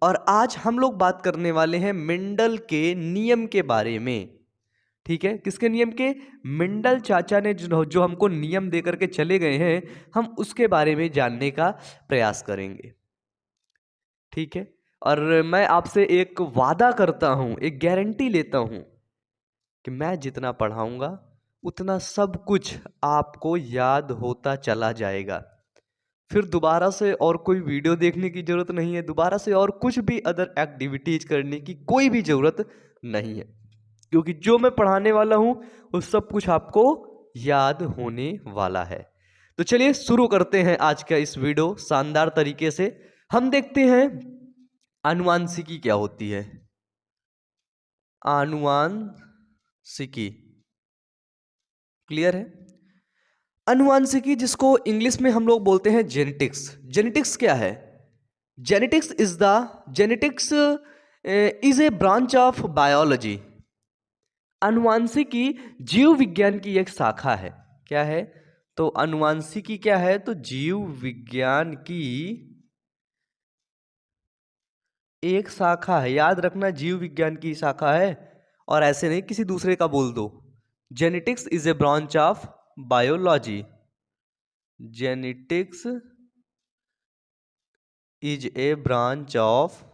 और आज हम लोग बात करने वाले हैं मेंडल के नियम के बारे में। ठीक है, किसके नियम के? मेंडल चाचा ने जो हमको नियम दे करके चले गए हैं, हम उसके बारे में जानने का प्रयास करेंगे। ठीक है, और मैं आपसे एक वादा करता हूं, एक गारंटी लेता हूं कि मैं जितना पढ़ाऊंगा उतना सब कुछ आपको याद होता चला जाएगा। फिर दोबारा से और कोई वीडियो देखने की जरूरत नहीं है, दोबारा से और कुछ भी अदर एक्टिविटीज करने की कोई भी जरूरत नहीं है, क्योंकि जो मैं पढ़ाने वाला हूं वो सब कुछ आपको याद होने वाला है। तो चलिए शुरू करते हैं आज का इस वीडियो शानदार तरीके से। हम देखते हैं आनुवांशिकी क्या होती है। आनुवांशिकी क्लियर है? आनुवांशिकी, जिसको इंग्लिश में हम लोग बोलते हैं जेनेटिक्स। जेनेटिक्स क्या है? Genetics is a branch of biology. आनुवांशिकी जीव विज्ञान की एक शाखा है। क्या है? तो आनुवांशिकी क्या है? तो जीव विज्ञान की एक शाखा है। याद रखना, जीव विज्ञान की शाखा है, और ऐसे नहीं किसी दूसरे का बोल दो। Genetics is a branch of biology. Genetics is a branch of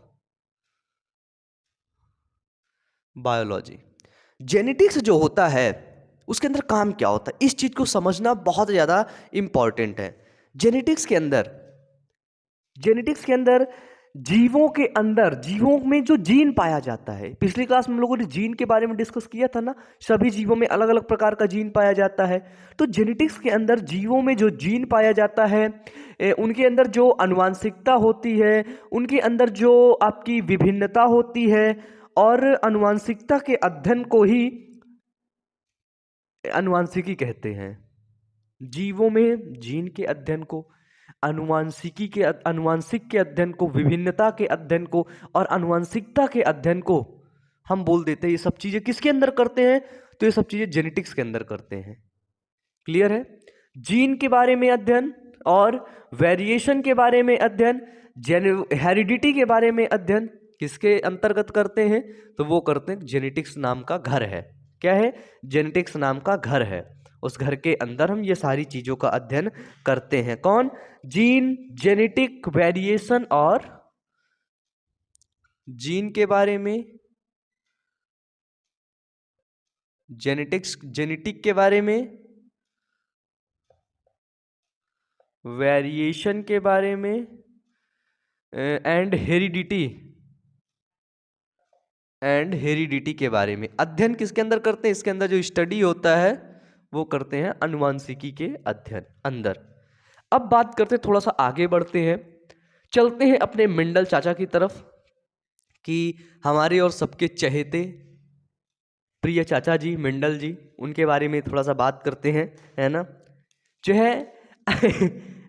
biology. Genetics जो होता है उसके अंदर काम क्या होता है, इस चीज को समझना बहुत ज्यादा इंपॉर्टेंट है। जेनेटिक्स के अंदर जीवों में जो जीन पाया जाता है, पिछली क्लास में हम लोगों ने जीन के बारे में डिस्कस किया था ना। सभी जीवों में अलग अलग प्रकार का जीन पाया जाता है। तो जेनेटिक्स के अंदर जीवों में जो जीन पाया जाता है, उनके अंदर जो आनुवांशिकता होती है, उनके अंदर जो आपकी विभिन्नता होती है, और आनुवांशिकता के अध्ययन को ही आनुवांशिकी कहते हैं। जीवों में जीन के अध्ययन को, आनुवांशिक के अध्ययन को, विभिन्नता के अध्ययन को और आनुवांशिकता के अध्ययन को हम बोल देते हैं। ये सब चीजें किसके अंदर करते हैं? तो ये सब चीजें जेनेटिक्स के अंदर करते हैं। क्लियर है? जीन के बारे में अध्ययन और वेरिएशन के बारे में अध्ययन, हेरिडिटी के बारे में अध्ययन किसके अंतर्गत करते हैं? तो वो करते हैं जेनेटिक्स नाम का घर है। क्या है? जेनेटिक्स नाम का घर है। उस घर के अंदर हम ये सारी चीजों का अध्ययन करते हैं। कौन? जीन, जेनेटिक वेरिएशन और जीन के बारे में, जेनेटिक के बारे में, वेरिएशन के बारे में, एंड हेरिडिटी के बारे में अध्ययन किसके अंदर करते हैं? इसके अंदर जो स्टडी होता है वो करते हैं आनुवांशिकी के अध्ययन अंदर। अब बात करते हैं, थोड़ा सा आगे बढ़ते हैं, चलते हैं अपने मेंडल चाचा की तरफ, कि हमारे और सबके चहेते प्रिय चाचा जी मेंडल जी, उनके बारे में थोड़ा सा बात करते हैं, है ना। जो है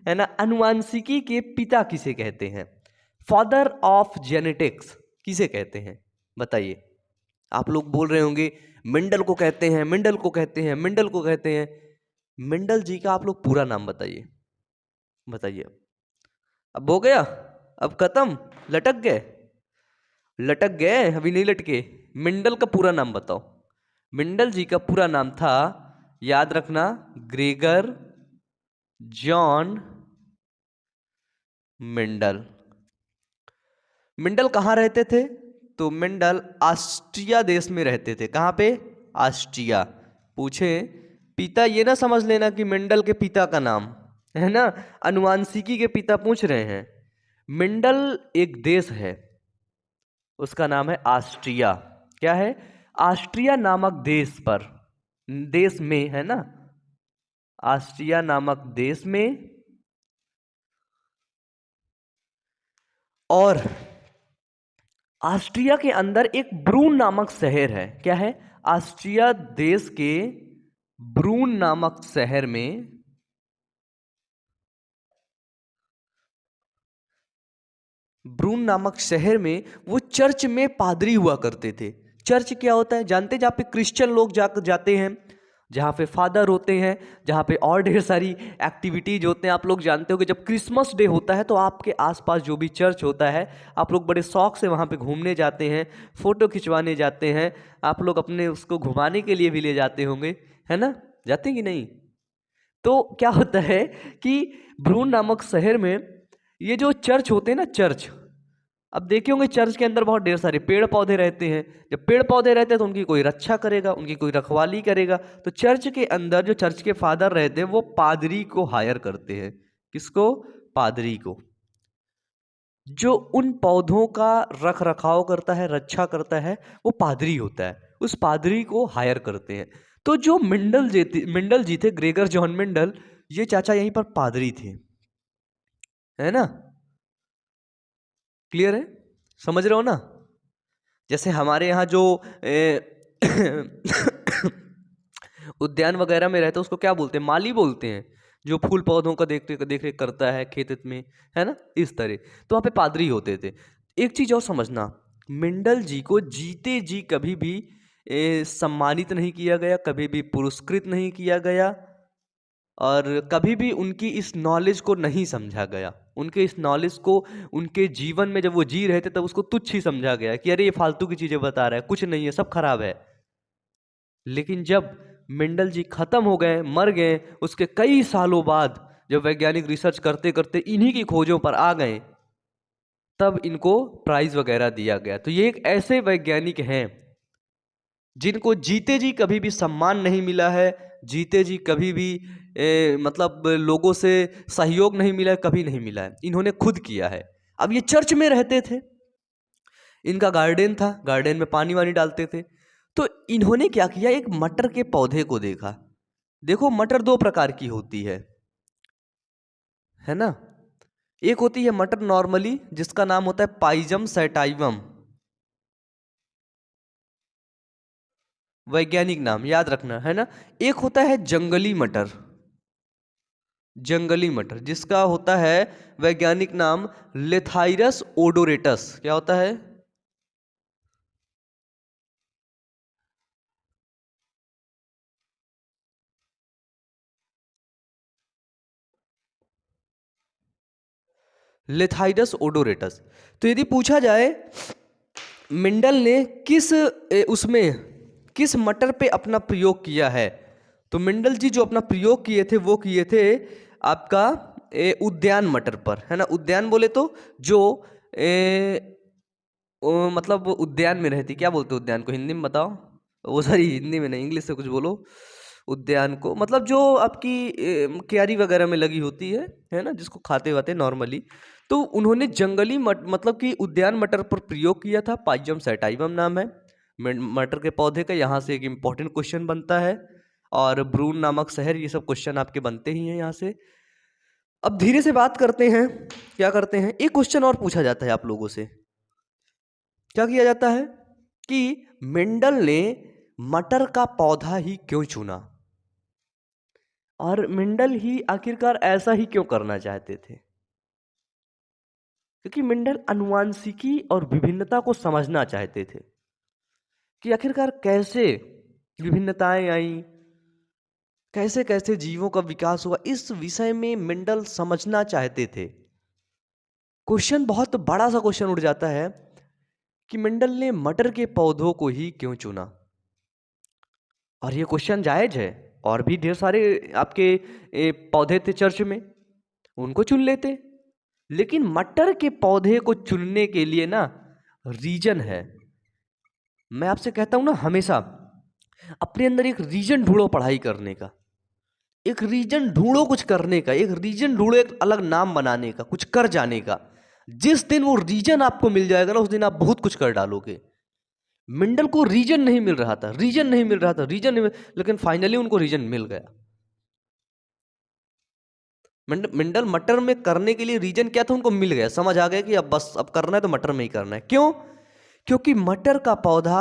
है ना, आनुवांशिकी के पिता किसे कहते हैं? फादर ऑफ जेनेटिक्स किसे कहते हैं? बताइए। आप लोग बोल रहे होंगे मेंडल को कहते हैं, मेंडल को कहते हैं, मेंडल को कहते हैं। मेंडल जी का आप लोग पूरा नाम बताइए, बताइए। अब हो गया, अब खत्म, लटक गए? लटक गए? अभी नहीं लटके। मेंडल का पूरा नाम बताओ। मेंडल जी का पूरा नाम था, याद रखना, ग्रेगर जॉन मेंडल। मेंडल कहाँ रहते थे? तो मेंडल ऑस्ट्रिया देश में रहते थे। कहाँ पे? ऑस्ट्रिया। पूछे पिता, ये ना समझ लेना कि मेंडल के पिता का नाम है ना, आनुवांशिकी के पिता पूछ रहे हैं। मेंडल एक देश है, उसका नाम है ऑस्ट्रिया। क्या है? ऑस्ट्रिया नामक देश में है ना, ऑस्ट्रिया नामक देश में। और ऑस्ट्रिया के अंदर एक ब्रून नामक शहर है। क्या है? ऑस्ट्रिया देश के ब्रून नामक शहर में वो चर्च में पादरी हुआ करते थे। चर्च क्या होता है जानते हैं? जहाँ पे क्रिश्चियन लोग जाते हैं, जहाँ पे फादर होते हैं, जहाँ पे और ढेर सारी एक्टिविटीज होते हैं। आप लोग जानते हो कि जब क्रिसमस डे होता है तो आपके आसपास जो भी चर्च होता है, आप लोग बड़े शौक से वहाँ पे घूमने जाते हैं, फ़ोटो खिंचवाने जाते हैं। आप लोग अपने उसको घुमाने के लिए भी ले जाते होंगे, है ना? जाते हैं कि नहीं? तो क्या होता है कि ब्रून नामक शहर में ये जो चर्च होते हैं ना, चर्च, अब देखे होंगे चर्च के अंदर बहुत ढेर सारे पेड़ पौधे रहते हैं। जब पेड़ पौधे रहते हैं तो उनकी कोई रक्षा करेगा, उनकी कोई रखवाली करेगा। तो चर्च के अंदर जो चर्च के फादर रहते हैं वो पादरी को हायर करते हैं। किसको? पादरी को, जो उन पौधों का रख रखाव करता है, रक्षा करता है, वो पादरी होता है। उस पादरी को हायर करते हैं। तो जो मिंडल जी थे, ग्रेगर जॉन मिंडल, ये चाचा यहीं पर पादरी थे, है ना? क्लियर है? समझ रहे हो ना? जैसे हमारे यहाँ जो उद्यान वगैरह में रहता है उसको क्या बोलते हैं? माली बोलते हैं, जो फूल पौधों का देख रेख करता है खेत में, है ना? इस तरह तो वहाँ पे पादरी होते थे। एक चीज और समझना, मिंडल जी को जीते जी कभी भी सम्मानित नहीं किया गया, कभी भी पुरस्कृत नहीं किया गया, और कभी भी उनकी इस नॉलेज को नहीं समझा गया। उनके इस नॉलेज को उनके जीवन में जब वो जी रहे थे तब उसको तुच्छ ही समझा गया कि अरे ये फालतू की चीजें बता रहा है, कुछ नहीं है, सब खराब है। लेकिन जब मेंडल जी खत्म हो गए, मर गए, उसके कई सालों बाद जब वैज्ञानिक रिसर्च करते करते इन्हीं की खोजों पर आ गए, तब इनको प्राइज वगैरह दिया गया। तो ये एक ऐसे वैज्ञानिक हैं जिनको जीते जी कभी भी सम्मान नहीं मिला है, जीते जी कभी भी मतलब लोगों से सहयोग नहीं मिला है, कभी नहीं मिला है, इन्होंने खुद किया है। अब ये चर्च में रहते थे, इनका गार्डन था, गार्डन में पानी वानी डालते थे। तो इन्होंने क्या किया, एक मटर के पौधे को देखा। देखो मटर दो प्रकार की होती है ना? एक होती है मटर नॉर्मली, जिसका नाम होता है पाइजम सैटाइवम, वैज्ञानिक नाम याद रखना, है ना? एक होता है जंगली मटर, जंगली मटर जिसका होता है वैज्ञानिक नाम लेथाइरस ओडोरेटस। क्या होता है? लेथाइरस ओडोरेटस। तो यदि पूछा जाए मिंडल ने उसमें किस मटर पे अपना प्रयोग किया है, तो मिंडल जी जो अपना प्रयोग किए थे वो किए थे आपका उद्यान मटर पर, है ना? उद्यान बोले तो जो मतलब उद्यान में रहती, क्या बोलते हैं उद्यान को हिंदी में बताओ? वो सॉरी, हिंदी में नहीं, इंग्लिश से कुछ बोलो। उद्यान को मतलब जो आपकी क्यारी वगैरह में लगी होती है ना, जिसको खाते वाते नॉर्मली। तो उन्होंने मतलब कि उद्यान मटर पर प्रयोग किया था। पाइजम सैटाइवम नाम है मटर के पौधे का। यहाँ से एक इम्पॉर्टेंट क्वेश्चन बनता है, और ब्रून नामक शहर, ये सब क्वेश्चन आपके बनते ही हैं यहाँ से। अब धीरे से बात करते हैं, क्या करते हैं, एक क्वेश्चन और पूछा जाता है आप लोगों से। क्या किया जाता है कि मेंडल ने मटर का पौधा ही क्यों चुना, और मेंडल ही आखिरकार ऐसा ही क्यों करना चाहते थे? क्योंकि मेंडल आनुवांशिकी और विभिन्नता को समझना चाहते थे कि आखिरकार कैसे विभिन्नताएं आई, कैसे कैसे जीवों का विकास हुआ, इस विषय में मेंडल समझना चाहते थे। क्वेश्चन बहुत बड़ा सा क्वेश्चन उठ जाता है कि मेंडल ने मटर के पौधों को ही क्यों चुना। और ये क्वेश्चन जायज है, और भी ढेर सारे आपके पौधे थे चर्च में, उनको चुन लेते। लेकिन मटर के पौधे को चुनने के लिए ना रीजन है। मैं आपसे कहता हूं ना, हमेशा अपने अंदर एक रीजन ढूंढो पढ़ाई करने का, एक रीजन ढूंढो कुछ करने का, एक रीजन ढूंढो एक अलग नाम बनाने का, कुछ कर जाने का। जिस दिन वो रीजन आपको मिल जाएगा ना, उस दिन आप बहुत कुछ कर डालोगे। मिंडल को रीजन नहीं मिल रहा था, रीजन नहीं मिल रहा था, रीजन नहीं मिल, लेकिन फाइनली उनको रीजन मिल गया। मिंडल मटर में करने के लिए रीजन क्या था, उनको मिल गया, समझ आ गया कि अब बस अब करना है तो मटर में ही करना है। क्यों? क्योंकि मटर का पौधा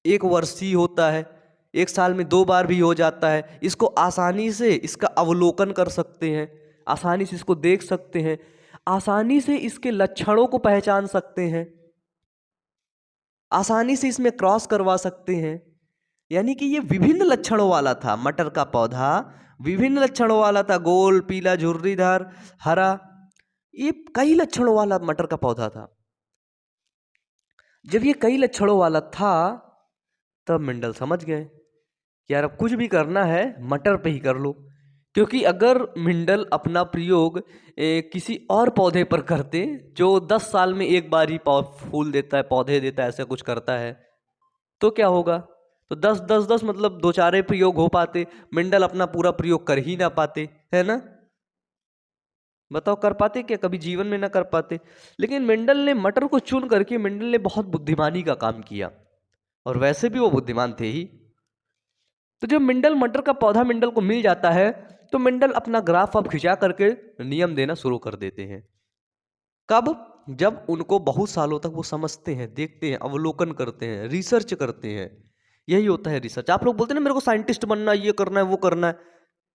एक वर्षीय होता है, एक साल में 2 बार भी हो जाता है। इसको आसानी से इसका अवलोकन कर सकते हैं, आसानी से इसको देख सकते हैं, आसानी से इसके लक्षणों को पहचान सकते हैं, आसानी से इसमें क्रॉस करवा सकते हैं। यानी कि ये विभिन्न लक्षणों वाला था। मटर का पौधा विभिन्न लक्षणों वाला था, गोल, पीला, झुर्रीदार, हरा, ये कई लक्षणों वाला मटर का पौधा था। जब ये कई लक्षणों वाला था तब मेंडल समझ गए कि यार अब कुछ भी करना है मटर पे ही कर लो, क्योंकि अगर मेंडल अपना प्रयोग किसी और पौधे पर करते जो 10 साल में एक बार ही फूल देता है, पौधे देता है, ऐसा कुछ करता है, तो क्या होगा? तो 10 10 10 मतलब दो चारे प्रयोग हो पाते, मेंडल अपना पूरा प्रयोग कर ही ना पाते, है ना? बताओ कर पाते क्या? कभी जीवन में ना कर पाते। लेकिन मेंडल ने मटर को चुन करके मेंडल ने बहुत बुद्धिमानी का काम किया, और वैसे भी वो बुद्धिमान थे ही। तो जब मेंडल मटर का पौधा मेंडल को मिल जाता है तो मेंडल अपना ग्राफ अब खिंचा करके नियम देना शुरू कर देते हैं। कब? जब उनको बहुत सालों तक वो समझते हैं, देखते हैं, अवलोकन करते हैं, रिसर्च करते हैं। यही होता है रिसर्च। आप लोग बोलते हैं ना मेरे को साइंटिस्ट बनना है, ये करना है, वो करना है।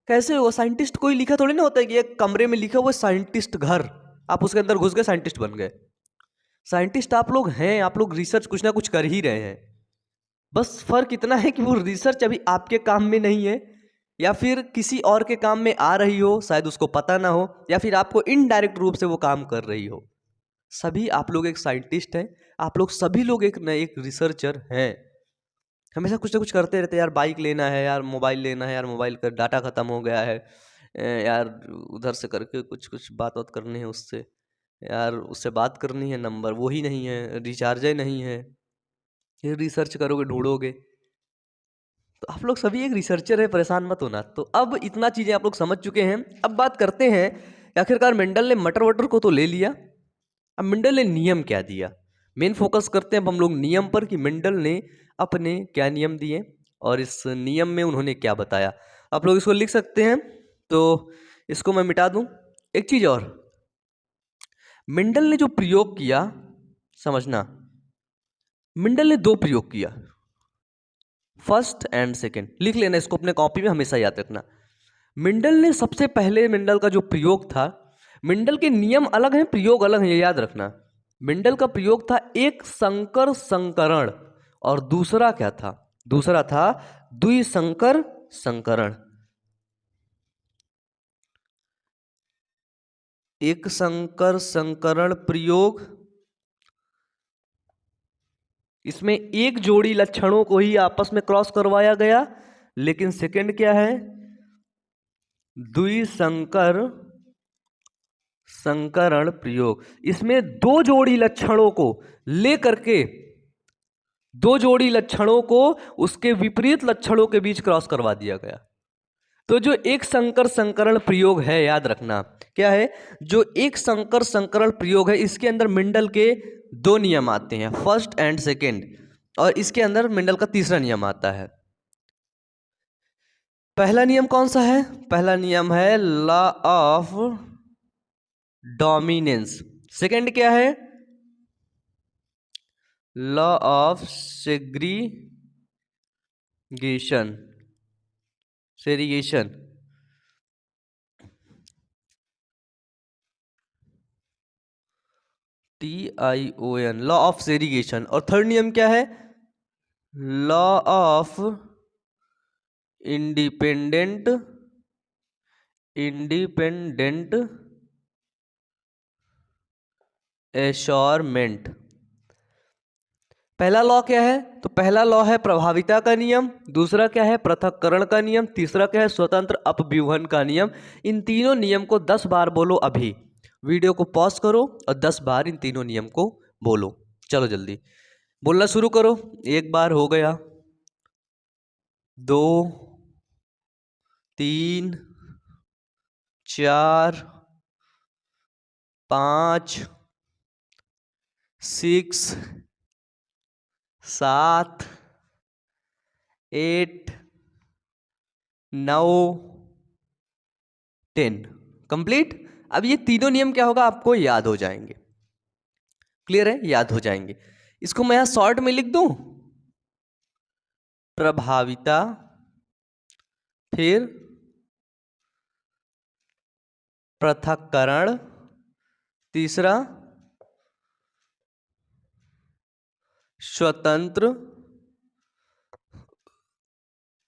कैसे हो साइंटिस्ट? कोई लिखा थोड़ी ना होता है कि एक कमरे में लिखा हुआ साइंटिस्ट घर, आप उसके अंदर घुस गए साइंटिस्ट बन गए। साइंटिस्ट आप लोग हैं, आप लोग रिसर्च कुछ ना कुछ कर ही रहे हैं। बस फर्क इतना है कि वो रिसर्च अभी आपके काम में नहीं है, या फिर किसी और के काम में आ रही हो, शायद उसको पता ना हो, या फिर आपको इनडायरेक्ट रूप से वो काम कर रही हो। सभी आप लोग एक साइंटिस्ट हैं, आप लोग सभी लोग एक न एक रिसर्चर हैं। हमेशा कुछ ना कुछ करते रहते हैं। यार बाइक लेना है, यार मोबाइल लेना है, यार मोबाइल का डाटा ख़त्म हो गया है, यार उधर से करके कुछ कुछ बात बात करनी है उससे, यार उससे बात करनी है, नंबर वो ही नहीं है, रिचार्ज ही नहीं है, फिर रिसर्च करोगे, ढूंढोगे। तो आप लोग सभी एक रिसर्चर है, परेशान मत होना। तो अब इतना चीज़ें आप लोग समझ चुके हैं। अब बात करते हैं कि आखिरकार मेंडल ने मटर वटर को तो ले लिया, अब मेंडल ने नियम क्या दिया। मेन फोकस करते हैं अब हम लोग नियम पर कि मेंडल ने अपने क्या नियम दिए और इस नियम में उन्होंने क्या बताया। आप लोग इसको लिख सकते हैं, तो इसको मैं मिटा दूं। एक चीज़ और, मेंडल ने जो प्रयोग किया, समझना, मेंडल ने दो प्रयोग किया, फर्स्ट एंड सेकेंड। लिख लेना इसको अपने कॉपी में, हमेशा याद रखना। मेंडल ने सबसे पहले, मेंडल का जो प्रयोग था, मेंडल के नियम अलग हैं, प्रयोग अलग हैं, ये याद रखना। मेंडल का प्रयोग था एक संकर संकरण, और दूसरा क्या था? दूसरा था द्विसंकर संकरण। एक संकर संकरण प्रयोग, इसमें एक जोड़ी लक्षणों को ही आपस में क्रॉस करवाया गया। लेकिन सेकंड क्या है? द्विसंकर संकरण प्रयोग। इसमें दो जोड़ी लक्षणों को लेकर के, दो जोड़ी लक्षणों को उसके विपरीत लक्षणों के बीच क्रॉस करवा दिया गया। तो जो एक संकर संकरण प्रयोग है, याद रखना क्या है, जो एक संकर संकरण प्रयोग है, इसके अंदर मेंडल के दो नियम आते हैं, फर्स्ट एंड सेकेंड, और इसके अंदर मेंडल का तीसरा नियम आता है। पहला नियम कौन सा है? पहला नियम है लॉ ऑफ डोमिनेंस। सेकेंड क्या है? Law of segregation, segregation. TION, law of segregation. और थर्ड नियम क्या है? Law of independent independent assortment. पहला लॉ क्या है? तो पहला लॉ है प्रभाविता का नियम, दूसरा क्या है? पृथक्करण का नियम, तीसरा क्या है? स्वतंत्र अपव्यूहन का नियम। इन तीनों नियम को 10 बार बोलो। अभी वीडियो को पॉज करो और 10 बार इन तीनों नियम को बोलो। चलो जल्दी बोलना शुरू करो। एक बार हो गया, दो, तीन, चार, पाँच, 6, 7, 8, 9, 10। कंप्लीट। अब ये तीनों नियम क्या होगा, आपको याद हो जाएंगे। क्लियर है? याद हो जाएंगे। इसको मैं यहां शॉर्ट में लिख दूं, प्रभाविता, फिर पृथक्करण, तीसरा स्वतंत्र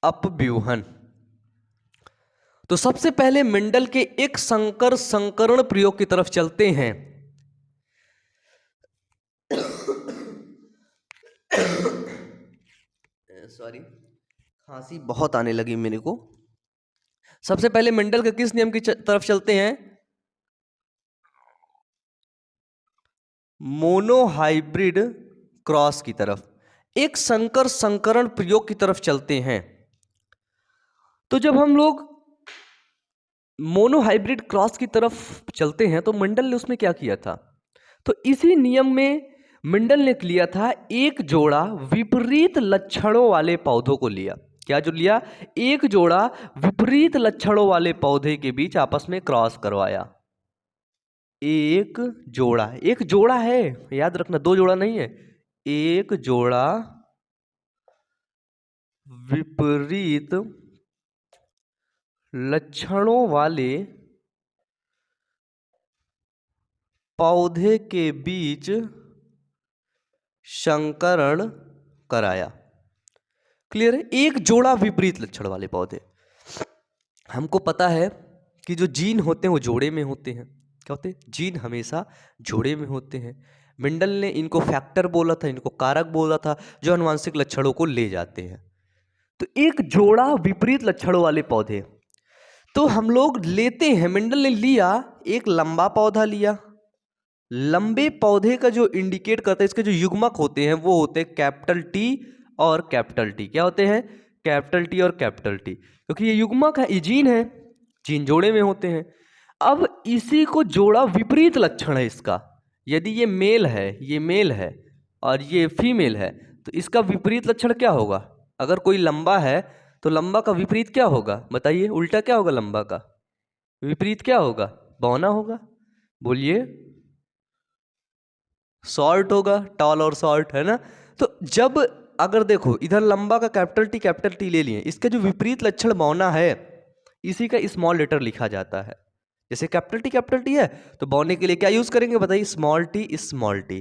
अपव्यूहन। तो सबसे पहले मेंडल के एक संकर संकरण प्रयोग की तरफ चलते हैं। सॉरी, खांसी बहुत आने लगी मेरे को। सबसे पहले मेंडल के किस नियम की तरफ चलते हैं? मोनोहाइब्रिड क्रॉस की तरफ, एक संकर संकरण प्रयोग की तरफ चलते हैं। तो जब हम लोग मोनोहाइब्रिड क्रॉस की तरफ चलते हैं तो मेंडल ने उसमें क्या किया था? तो इसी नियम में मेंडल ने लिया था एक जोड़ा विपरीत लक्षणों वाले पौधों को लिया। क्या जो लिया? एक जोड़ा विपरीत लक्षणों वाले पौधे के बीच आपस में क्रॉस करवाया। एक जोड़ा है, याद रखना, दो जोड़ा नहीं है। एक जोड़ा विपरीत लक्षणों वाले पौधे के बीच संकरण कराया। क्लियर है? एक जोड़ा विपरीत लक्षण वाले पौधे। हमको पता है कि जो जीन होते हैं वो जोड़े में होते हैं। क्या होते हैं? जीन हमेशा जोड़े में होते हैं। मेंडल ने इनको फैक्टर बोला था, इनको कारक बोला था, जो आनुवंशिक लक्षणों को ले जाते हैं। तो एक जोड़ा विपरीत लक्षणों वाले पौधे, तो हम लोग लेते हैं, मेंडल ने लिया एक लंबा पौधा लिया। लंबे पौधे का जो इंडिकेट करता है, इसके जो युग्मक होते हैं वो होते हैं कैपिटल टी और कैपिटल टी। क्या होते हैं? कैपिटल टी और कैपिटल टी, क्योंकि ये युग्मक है, ये जीन है, जीन जोड़े में होते हैं। अब इसी को जोड़ा विपरीत लक्षण है इसका। यदि ये मेल है और ये फीमेल है, तो इसका विपरीत लक्षण क्या होगा? अगर कोई लंबा है तो लंबा का विपरीत क्या होगा? बताइए, उल्टा क्या होगा? लंबा का विपरीत क्या होगा? बौना होगा। बोलिए, शॉर्ट होगा, टॉल और शॉर्ट, है ना? तो जब अगर देखो इधर लंबा का कैपिटल टी ले लिए, इसका जो विपरीत लक्षण बौना है, इसी का स्मॉल लेटर लिखा जाता है। जैसे कैपिटल टी है तो बौने के लिए क्या यूज करेंगे? बताइए, स्मॉल टी।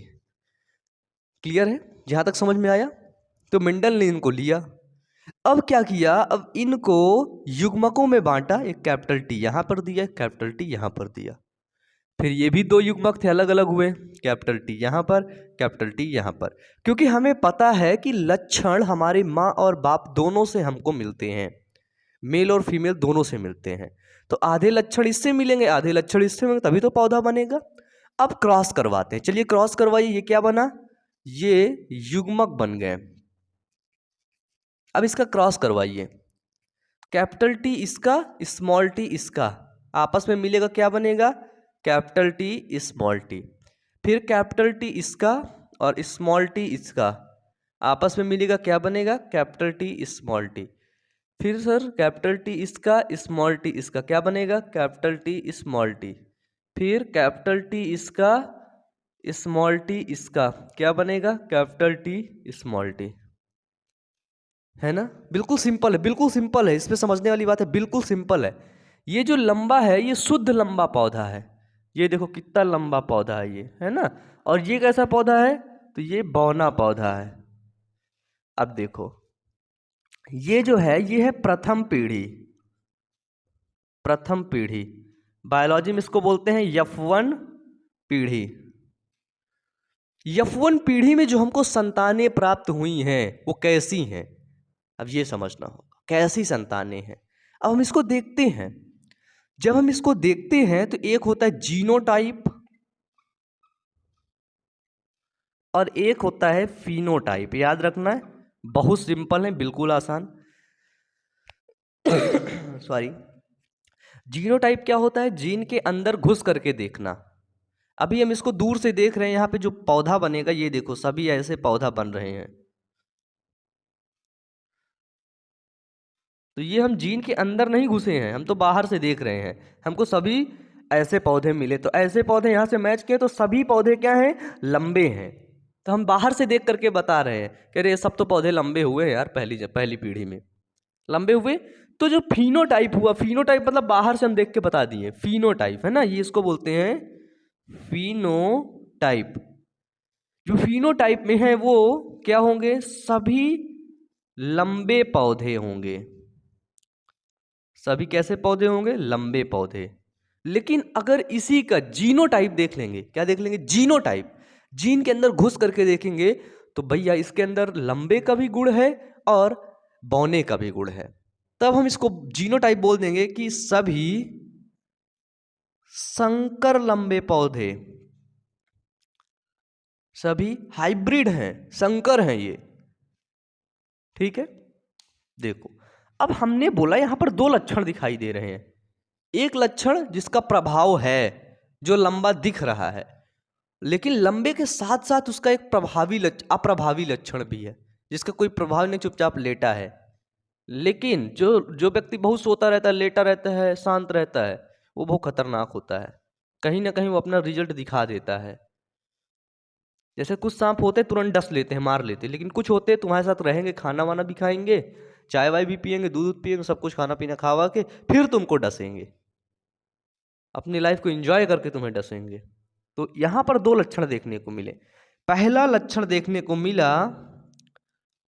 क्लियर है? जहां तक समझ में आया? तो मेंडल ने इनको लिया। अब क्या किया? अब इनको युग्मकों में बांटा, एक कैपिटल टी यहां पर दिया, कैपिटल टी यहां पर दिया। फिर ये भी दो युग्मक थे, अलग अलग हुए, कैपिटल टी यहां पर, कैपिटल टी यहां पर। क्योंकि हमें पता है कि लक्षण हमारे माँ और बाप दोनों से हमको मिलते हैं, मेल और फीमेल दोनों से मिलते हैं। तो आधे लक्षण इससे मिलेंगे, आधे लक्षण इससे मिलेंगे, तभी तो पौधा बनेगा। अब क्रॉस करवाते हैं। चलिए क्रॉस करवाइए। ये क्या बना? ये युग्मक बन गए। अब इसका क्रॉस करवाइए। कैपिटल टी इसका, स्मॉल टी इसका, आपस में मिलेगा, क्या बनेगा? Capital T small T. फिर कैपिटल टी इसका और स्मॉल टी इसका, आपस में मिलेगा, क्या बनेगा? Capital T small T. फिर सर कैपिटल टी इसका, स्मॉल टी इसका, क्या बनेगा? Capital T small T. फिर कैपिटल टी इसका, स्मॉल टी इसका, क्या बनेगा? Capital T small T. है ना? बिल्कुल सिंपल है, बिल्कुल सिंपल है, इसमें समझने वाली बात है, बिल्कुल सिंपल है। ये जो लंबा है ये शुद्ध लंबा पौधा है। ये देखो कितना लंबा पौधा है ये, है ना? और ये कैसा पौधा है? तो ये बौना पौधा है। अब देखो ये जो है ये है प्रथम पीढ़ी। प्रथम पीढ़ी बायोलॉजी में इसको बोलते हैं F1 पीढ़ी। F1 पीढ़ी में जो हमको संतानें प्राप्त हुई हैं वो कैसी हैं? अब ये समझना होगा, कैसी संतानें हैं। अब हम इसको देखते हैं। जब हम इसको देखते हैं तो एक होता है जीनोटाइप और एक होता है फिनोटाइप। याद रखना है, बहुत सिंपल है, बिल्कुल आसान। सॉरी, जीनोटाइप क्या होता है? जीन के अंदर घुस करके देखना। अभी हम इसको दूर से देख रहे हैं, यहाँ पे जो पौधा बनेगा ये देखो, सभी ऐसे पौधा बन रहे हैं। तो ये हम जीन के अंदर नहीं घुसे हैं, हम तो बाहर से देख रहे हैं। हमको सभी ऐसे पौधे मिले, तो ऐसे पौधे यहाँ से मैच किए तो सभी पौधे क्या हैं? लंबे हैं। तो हम बाहर से देख करके बता रहे हैं कि अरे ये सब तो पौधे लंबे हुए हैं यार, पहली पीढ़ी में लंबे हुए। तो जो फिनोटाइप हुआ, फिनोटाइप मतलब बाहर से हम देख के बता दिए, फिनोटाइप है ना, ये इसको बोलते हैं फिनोटाइप। जो फिनोटाइप में है वो क्या होंगे? सभी लंबे पौधे होंगे। सभी कैसे पौधे होंगे? लंबे पौधे। लेकिन अगर इसी का जीनोटाइप देख लेंगे, क्या देख लेंगे? जीनोटाइप। जीन के अंदर घुस करके देखेंगे तो भैया इसके अंदर लंबे का भी गुण है और बौने का भी गुण है। तब हम इसको जीनोटाइप बोल देंगे कि सभी संकर लंबे पौधे, सभी हाइब्रिड हैं, संकर हैं ये। ठीक है, देखो अब हमने बोला यहां पर दो लक्षण दिखाई दे रहे हैं। एक लक्षण जिसका प्रभाव है, जो लंबा दिख रहा है, लेकिन लंबे के साथ साथ उसका एक अप्रभावी लक्षण भी है, जिसका कोई प्रभाव नहीं, चुपचाप लेटा है। लेकिन जो जो व्यक्ति बहुत सोता रहता है, लेटा रहता है, शांत रहता है, वो बहुत खतरनाक होता है। कहीं ना कहीं वो अपना रिजल्ट दिखा देता है। जैसे कुछ सांप होते हैं तुरंत डस लेते हैं, मार लेते हैं, लेकिन कुछ होते हैं तुम्हारे साथ रहेंगे, खाना वाना भी खाएंगे, चाय वाय भी पियेंगे, दूध पियेंगे, सब कुछ खाना पीना खावा के फिर तुमको डसेंगे, अपनी लाइफ को एंजॉय करके तुम्हें डसेंगे। तो यहां पर दो लक्षण देखने को मिले। पहला लक्षण देखने को मिला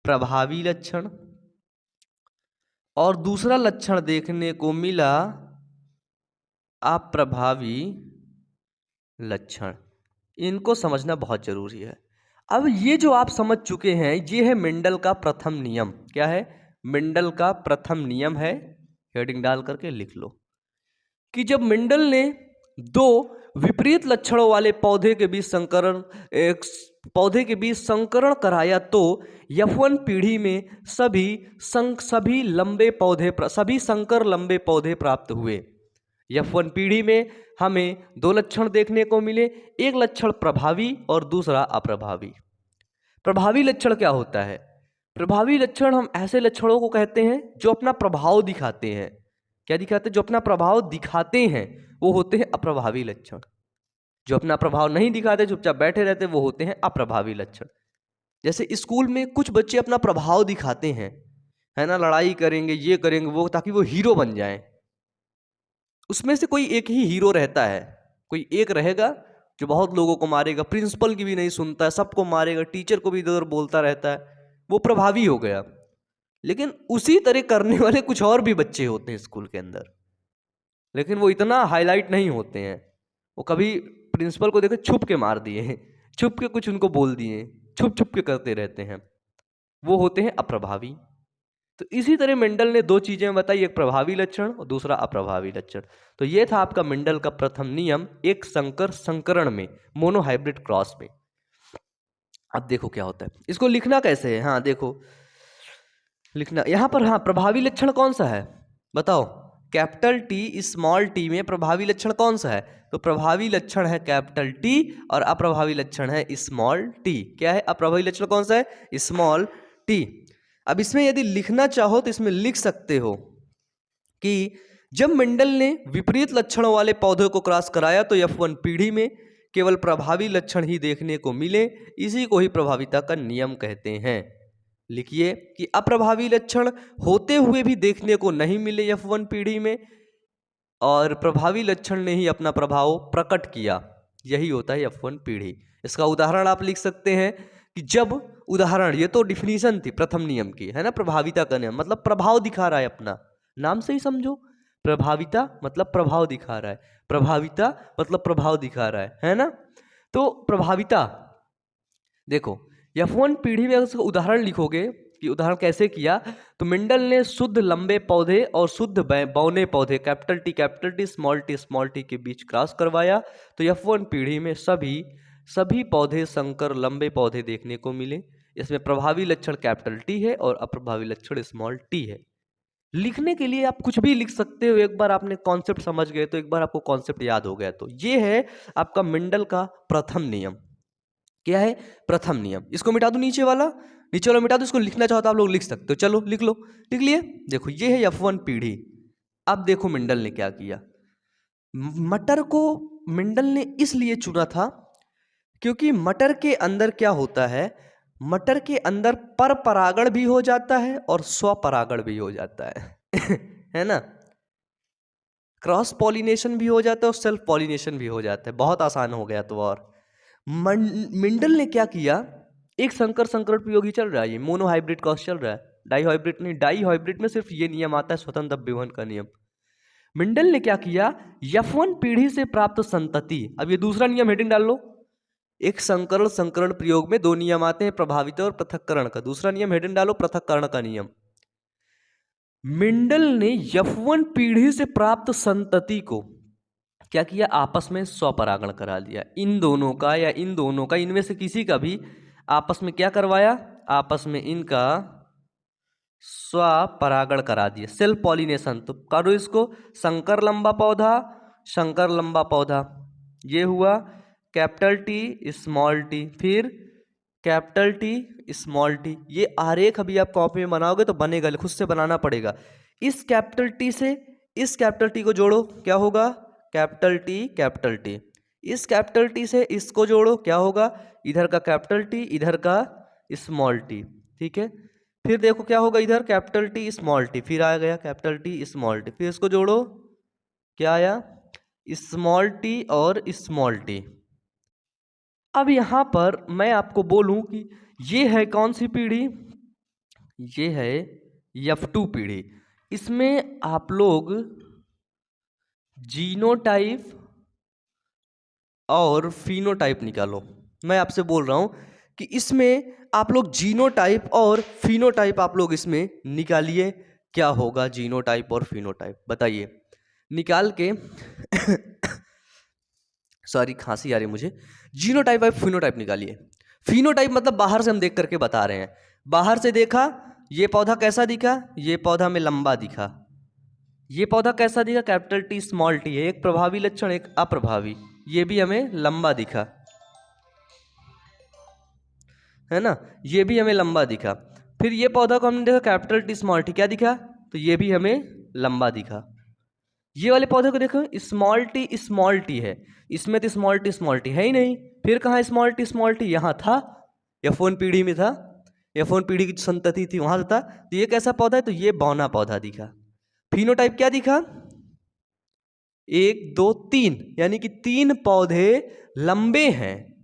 प्रभावी लक्षण, और दूसरा लक्षण देखने को मिला अप्रभावी लक्षण। इनको समझना बहुत जरूरी है। अब ये जो आप समझ चुके हैं, ये है मेंडल का प्रथम नियम। क्या है? मेंडल का प्रथम नियम है। हेडिंग डाल करके लिख लो कि जब मेंडल ने दो विपरीत लक्षणों वाले पौधे के बीच संकरण कराया तो F1 पीढ़ी में सभी लंबे पौधे, सभी संकर लंबे पौधे प्राप्त हुए। F1 पीढ़ी में हमें दो लक्षण देखने को मिले, एक लक्षण प्रभावी और दूसरा अप्रभावी। प्रभावी लक्षण क्या होता है? प्रभावी लक्षण हम ऐसे लक्षणों को कहते हैं जो अपना प्रभाव दिखाते हैं। क्या दिखाते हैं? जो अपना प्रभाव दिखाते हैं वो होते हैं अप्रभावी लक्षण। जो अपना प्रभाव नहीं दिखाते, चुपचाप बैठे रहते, वो होते हैं अप्रभावी लक्षण। जैसे स्कूल में कुछ बच्चे अपना प्रभाव दिखाते हैं, है ना, लड़ाई करेंगे, ये करेंगे, वो, ताकि वो हीरो बन जाएं। उसमें से कोई एक ही हीरो रहता है, कोई एक रहेगा जो बहुत लोगों को मारेगा, प्रिंसिपल की भी नहीं सुनता है, सबको मारेगा, टीचर को भी इधर बोलता रहता है, वो प्रभावी हो गया। लेकिन उसी तरह करने वाले कुछ और भी बच्चे होते हैं स्कूल के अंदर, लेकिन वो इतना हाईलाइट नहीं होते हैं। वो कभी प्रिंसिपल को देखे छुप के मार दिए, छुप के कुछ उनको बोल दिए, छुप छुप के करते रहते हैं, वो होते हैं अप्रभावी। तो इसी तरह मेंडल ने दो चीजें बताई, एक प्रभावी लक्षण और दूसरा अप्रभावी लक्षण। तो ये था आपका मेंडल का प्रथम नियम, एक संकर संकरण में, मोनोहाइब्रिड क्रॉस में। अब देखो क्या होता है, इसको लिखना कैसे है। हाँ देखो, लिखना यहाँ पर, हाँ, प्रभावी लक्षण कौन सा है बताओ? कैपिटल टी स्मॉल टी में प्रभावी लक्षण कौन सा है? तो प्रभावी लक्षण है कैपिटल टी और अप्रभावी लक्षण है स्मॉल टी। क्या है? अप्रभावी लक्षण कौन सा है? Small T. अब इसमें यदि लिखना चाहो तो इसमें लिख सकते हो कि जब मेंडल ने विपरीत लक्षणों वाले पौधों को क्रॉस कराया तो F1 पीढ़ी में केवल प्रभावी लक्षण ही देखने को मिले, इसी को ही प्रभाविता का नियम कहते हैं। लिखिए कि अप्रभावी लक्षण होते हुए भी देखने को नहीं मिले F1 पीढ़ी में, और प्रभावी लक्षण ने ही अपना प्रभाव प्रकट किया, यही होता है F1 पीढ़ी। इसका उदाहरण आप लिख सकते हैं कि जब, उदाहरण, ये तो डिफिनीशन थी प्रथम नियम की, है ना, प्रभाविता का नियम मतलब प्रभाव दिखा रहा है, अपना नाम से ही समझो, प्रभाविता मतलब प्रभाव दिखा रहा है, प्रभाविता मतलब प्रभाव दिखा रहा है ना। तो प्रभाविता देखो, F1 पीढ़ी में उसका उदाहरण लिखोगे कि उदाहरण कैसे किया, तो मेंडल ने शुद्ध लंबे पौधे और शुद्ध बौने पौधे कैपिटल टी स्मॉल टी के बीच क्रॉस करवाया, तो F1 पीढ़ी में सभी पौधे संकर लंबे पौधे देखने को मिले। इसमें प्रभावी लक्षण कैपिटल टी है और अप्रभावी लक्षण स्मॉल टी है। लिखने के लिए आप कुछ भी लिख सकते हो, एक बार आपने कॉन्सेप्ट समझ गए तो, एक बार आपको कॉन्सेप्ट याद हो गया तो, ये है आपका मेंडल का प्रथम नियम। क्या है? प्रथम नियम। इसको मिटा दो, नीचे वाला मिटा दो, इसको लिखना चाहो तो आप लोग लिख सकते हो। चलो लिख लो, लिख लिए। देखो ये है F1 पीढ़ी। अब देखो मेंडल ने क्या किया, मटर को मेंडल ने इसलिए चुना था क्योंकि मटर के अंदर क्या होता है, मटर के अंदर पर परागण भी हो जाता है और स्वपरागण भी हो जाता है है ना, क्रॉस पॉलिनेशन भी हो जाता है और सेल्फ पॉलिनेशन भी हो जाता है। बहुत आसान हो गया तो। और मेंडल ने क्या किया, एक संकर संकरण प्रयोग ही चल रहा है, ये मोनोहाइब्रिड क्रॉस चल रहा है, डाई हाइब्रिड नहीं। डाई हाइब्रिड में सिर्फ ये नियम आता है, स्वतंत्र विभवन का नियम, मेंडल ने क्या किया, F1 पीढ़ी से प्राप्त संतति, अब ये दूसरा नियम हेडिंग डाल लो, एक संकरण संकरण प्रयोग में दो नियम आते हैं, प्रभावित और पृथक्करण का। दूसरा नियम हेडिंग डालो, पृथक्करण का नियम। मेंडल ने F1 पीढ़ी से प्राप्त संतति को क्या किया, आपस में स्वपरागण करा लिया, इन दोनों का या इन दोनों का, इनमें से किसी का भी आपस में क्या करवाया, आपस में इनका स्वपरागण करा दिया, सेल्फ पॉलिनेशन। तो करो इसको, शंकर लंबा पौधा, शंकर लंबा पौधा, ये हुआ कैपिटल टी स्मॉल टी, फिर कैपिटल टी स्मॉल टी। ये आरेख अभी आप कॉपी में बनाओगे तो बनेगा, खुद से बनाना पड़ेगा। इस कैपिटल टी से इस कैपिटल टी को जोड़ो, क्या होगा, कैपिटल टी कैपिटल टी। इस कैपिटल टी से इसको जोड़ो, क्या होगा, इधर का कैपिटल टी इधर का स्मॉल टी, ठीक है। फिर देखो क्या होगा, इधर कैपिटल टी स्मॉल टी, फिर आ गया कैपिटल टी स्मॉल टी, फिर इसको जोड़ो, क्या आया, स्मॉल टी और स्मॉल टी। अब यहां पर मैं आपको बोलूं कि ये है कौन सी पीढ़ी, ये है F2 पीढ़ी। इसमें आप लोग जीनोटाइप और फिनोटाइप निकालो। मैं आपसे बोल रहा हूं कि इसमें आप लोग जीनोटाइप और फिनोटाइप आप लोग इसमें निकालिए, क्या होगा जीनोटाइप और फिनोटाइप, बताइए निकाल के सॉरी खांसी आ रही मुझे। जीनोटाइप और फिनोटाइप निकालिए। फिनोटाइप मतलब बाहर से हम देख करके बता रहे हैं, बाहर से देखा ये पौधा कैसा दिखा, ये पौधा में लंबा दिखा, ये पौधा कैसा दिखा, कैपिटल टी स्मॉल टी है, एक प्रभावी लक्षण एक अप्रभावी, ये भी हमें लंबा दिखा, है ना, ये भी हमें लंबा दिखा। फिर ये पौधा को हमने देखा कैपिटल टी स्मॉल टी, क्या दिखा, तो ये भी हमें लंबा दिखा। ये वाले पौधे को देखो स्मॉल टी है, इसमें तो स्मॉल टी है ही नहीं, फिर कहाँ स्मॉल टी यहाँ था, F1 पीढ़ी में था, F1 पीढ़ी की संतति थी वहां था। तो ये कैसा पौधा है, तो ये बौना पौधा दिखा। फिनोटाइप क्या दिखा, 1 2 3, यानी कि 3 पौधे लंबे हैं।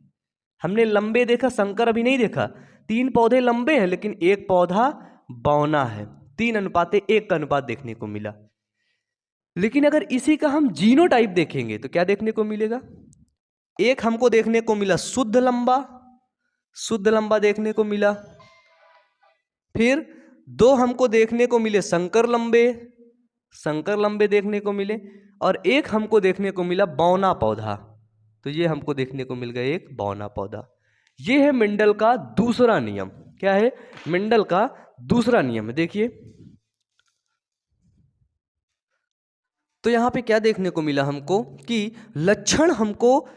हमने लंबे देखा, शंकर अभी नहीं देखा। 3 पौधे लंबे हैं लेकिन एक पौधा बौना है, 3:1 का अनुपात देखने को मिला। लेकिन अगर इसी का हम जीनोटाइप देखेंगे तो क्या देखने को मिलेगा, एक हमको देखने को मिला शुद्ध लंबा देखने को मिला, फिर 2 हमको देखने को मिले संकर लंबे देखने को मिले, और एक हमको देखने को मिला बौना पौधा। तो ये हमको देखने को मिल गया एक बौना पौधा। ये है मेंडल का दूसरा नियम। क्या है, मेंडल का दूसरा नियम। देखिए तो यहां पे क्या देखने को मिला हमको कि लक्षण हमको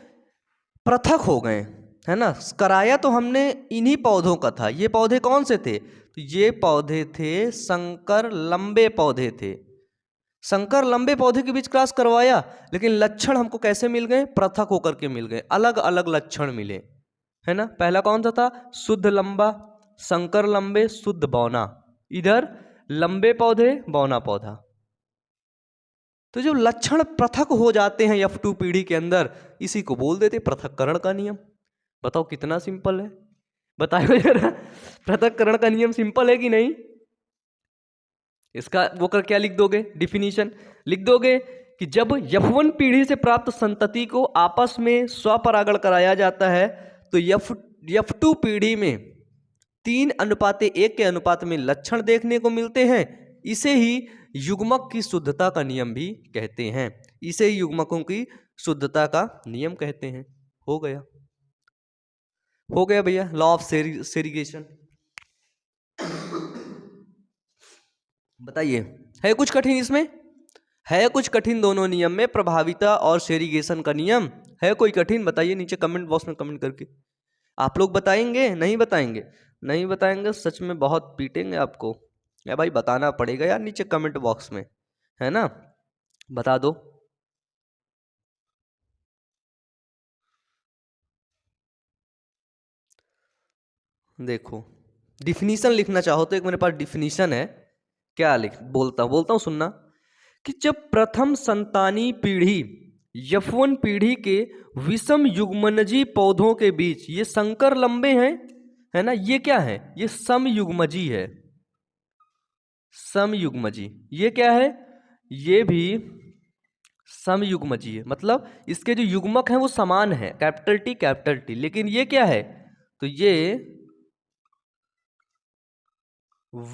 पृथक हो गए, है ना। कराया तो हमने इन्हीं पौधों का था। ये पौधे कौन से थे, तो ये पौधे थे संकर लंबे पौधे थे। संकर लंबे पौधे के बीच क्रॉस करवाया, लेकिन लक्षण हमको कैसे मिल गए, पृथक होकर के मिल गए, अलग अलग लक्षण मिले, है ना। पहला कौन सा था, शुद्ध लंबा, संकर लंबे, शुद्ध बौना, इधर लंबे पौधे बौना पौधा। तो जो लक्षण पृथक हो जाते हैं F2 पीढ़ी के अंदर, इसी को बोल देते पृथक्करण का नियम। बताओ कितना सिंपल है, बताओ जरा, पृथक्करण का नियम सिंपल है कि नहीं। इसका वो कर क्या लिख दोगे, डिफिनीशन लिख दोगे कि जब F1 पीढ़ी से प्राप्त संतति को आपस में स्वपरागण कराया जाता है तो F2 पीढ़ी में 3:1 के अनुपात में लक्षण देखने को मिलते हैं। इसे ही युग्मक की शुद्धता का नियम भी कहते हैं, इसे ही युग्मकों की शुद्धता का नियम कहते हैं। हो गया भैया, लॉ ऑफ सेरीगेशन। बताइए, है कुछ कठिन इसमें, है कुछ कठिन दोनों नियम में, प्रभाविता और सेरीगेशन का नियम है कोई कठिन, बताइए नीचे कमेंट बॉक्स में कमेंट करके। आप लोग बताएंगे, नहीं बताएंगे, नहीं बताएंगे सच में बहुत पीटेंगे आपको, या भाई बताना पड़ेगा यार, नीचे कमेंट बॉक्स में, है ना, बता दो। देखो डिफिनीशन लिखना चाहो तो एक मेरे पास डिफिनीशन है, क्या लिख बोलता हूँ सुनना, कि जब प्रथम संतानी पीढ़ी F1 पीढ़ी के विषम युग्मनजी पौधों के बीच, ये संकर लंबे हैं, है ना, ये क्या है, ये समयुग्मजी है, समयुग्मजी। ये क्या है, ये भी समयुग्मजीय मतलब इसके जो युग्मक हैं वो समान है, कैपिटल टी, लेकिन ये क्या है, तो ये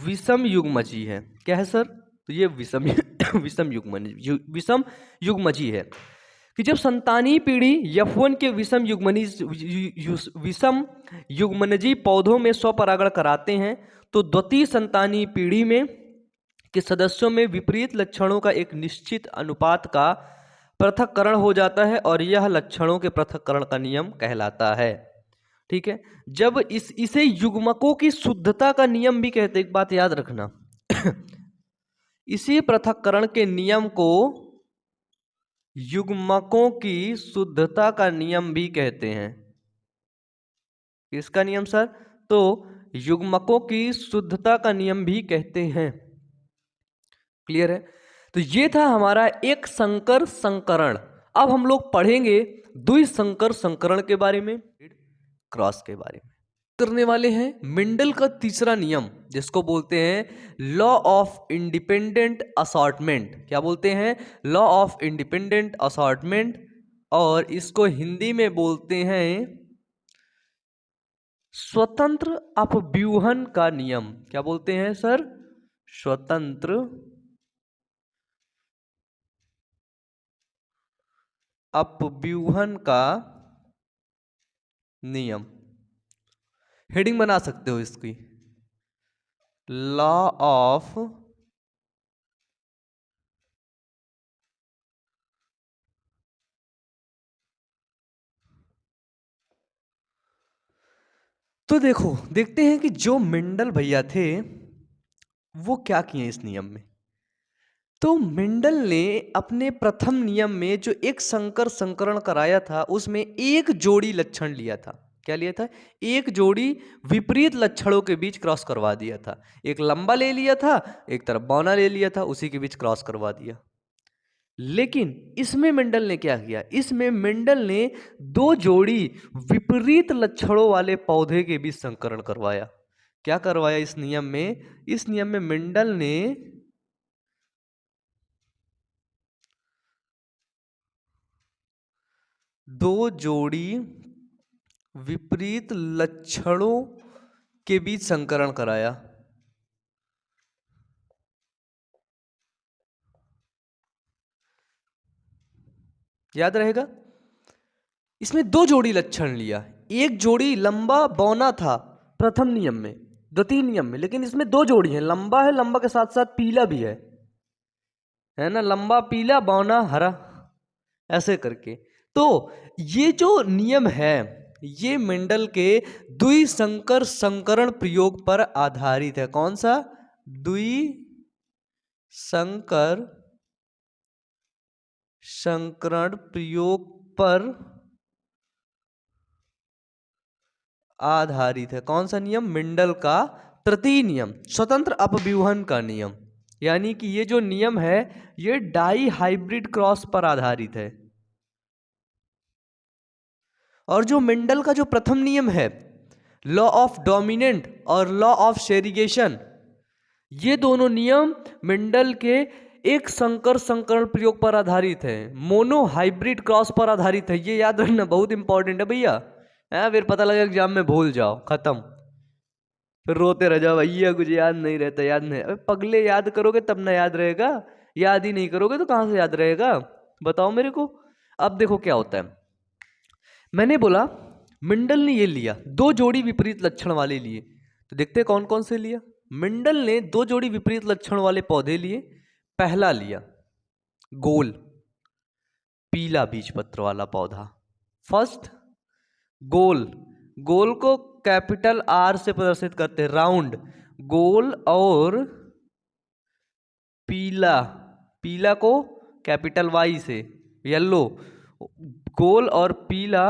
विषम युग्मजीय है। क्या है सर, तो ये विषम विषम युग्मजीय है कि जब संतानीय पीढ़ी F1 के विषम युग्मनजी पौधों में स्वपरागण कराते हैं तो द्वितीय संतानीय पीढ़ी में के सदस्यों में विपरीत लक्षणों का एक निश्चित अनुपात का पृथक्करण हो जाता है और यह लक्षणों के पृथक्करण का नियम कहलाता है। ठीक है, जब इसे युग्मकों की शुद्धता का नियम भी कहते हैं, एक बात याद रखना इसी पृथक्करण के नियम को युग्मकों की शुद्धता का नियम भी कहते हैं। किसका नियम सर, तो युग्मकों की शुद्धता का नियम भी कहते हैं। क्लियर है, तो ये था हमारा एक संकर संकरण। अब हम लोग पढ़ेंगे द्विसंकर संकरण के बारे में, क्रॉस के बारे में करने वाले हैं। मेंडल का तीसरा नियम जिसको बोलते हैं लॉ ऑफ इंडिपेंडेंट असॉर्टमेंट। क्या बोलते हैं, लॉ ऑफ इंडिपेंडेंट असॉर्टमेंट, और इसको हिंदी में बोलते हैं स्वतंत्र अपव्यूहन का नियम। क्या बोलते हैं सर, स्वतंत्र अपव्यूहन का नियम। हेडिंग बना सकते हो इसकी, लॉ ऑफ तो देखो देखते हैं कि जो मेंडल भैया थे वो क्या किए इस नियम में। तो मेंडल ने अपने प्रथम नियम में जो एक संकर संकरण कराया था उसमें एक जोड़ी लक्षण लिया था। क्या लिया था, एक जोड़ी विपरीत लक्षणों के बीच क्रॉस करवा दिया था। एक लंबा ले लिया था, एक तरफ बौना ले लिया था, उसी के बीच क्रॉस करवा दिया। लेकिन इसमें मेंडल ने क्या किया, इसमें मेंडल ने दो जोड़ी विपरीत लक्षणों वाले पौधे के बीच संकरण करवाया। क्या करवाया इस नियम में, इस नियम में मेंडल ने दो जोड़ी विपरीत लक्षणों के बीच संकरण कराया। याद रहेगा, इसमें दो जोड़ी लक्षण लिया, एक जोड़ी लंबा बौना था प्रथम नियम में, द्वितीय नियम में, लेकिन इसमें दो जोड़ी है, लंबा है, लंबा के साथ साथ पीला भी है ना, लंबा पीला बौना हरा, ऐसे करके। तो ये जो नियम है ये मेंडल के द्विसंकर संकरण प्रयोग पर आधारित है। कौन सा, द्विसंकर संकरण प्रयोग पर आधारित है। कौन सा नियम, मेंडल का तृतीय नियम, स्वतंत्र अपव्यूहन का नियम। यानी कि ये जो नियम है ये डाई हाइब्रिड क्रॉस पर आधारित है। और जो मेंडल का जो प्रथम नियम है लॉ ऑफ डोमिनेंट और लॉ ऑफ सेरीगेशन, ये दोनों नियम मेंडल के एक संकर संकरण प्रयोग पर आधारित है, मोनो हाइब्रिड क्रॉस पर आधारित है। ये याद रखना बहुत इंपॉर्टेंट है भैया, फिर पता लगा एग्जाम में भूल जाओ, खत्म, फिर रोते रह जाओ भैया कुछ याद नहीं रहता, याद नहीं। अबे पगले, याद करोगे तब ना याद रहेगा, याद ही नहीं करोगे तो कहां से याद रहेगा, बताओ मेरे को। अब देखो क्या होता है, मैंने बोला मेंडल ने ये लिया दो जोड़ी विपरीत लक्षण वाले लिए, तो देखते कौन कौन से लिया। मेंडल ने दो जोड़ी विपरीत लक्षण वाले पौधे लिए। पहला लिया गोल पीला बीजपत्र वाला पौधा, फर्स्ट गोल, गोल को कैपिटल आर से प्रदर्शित करते हैं, राउंड, गोल और पीला, पीला को कैपिटल वाई से, येलो, गोल और पीला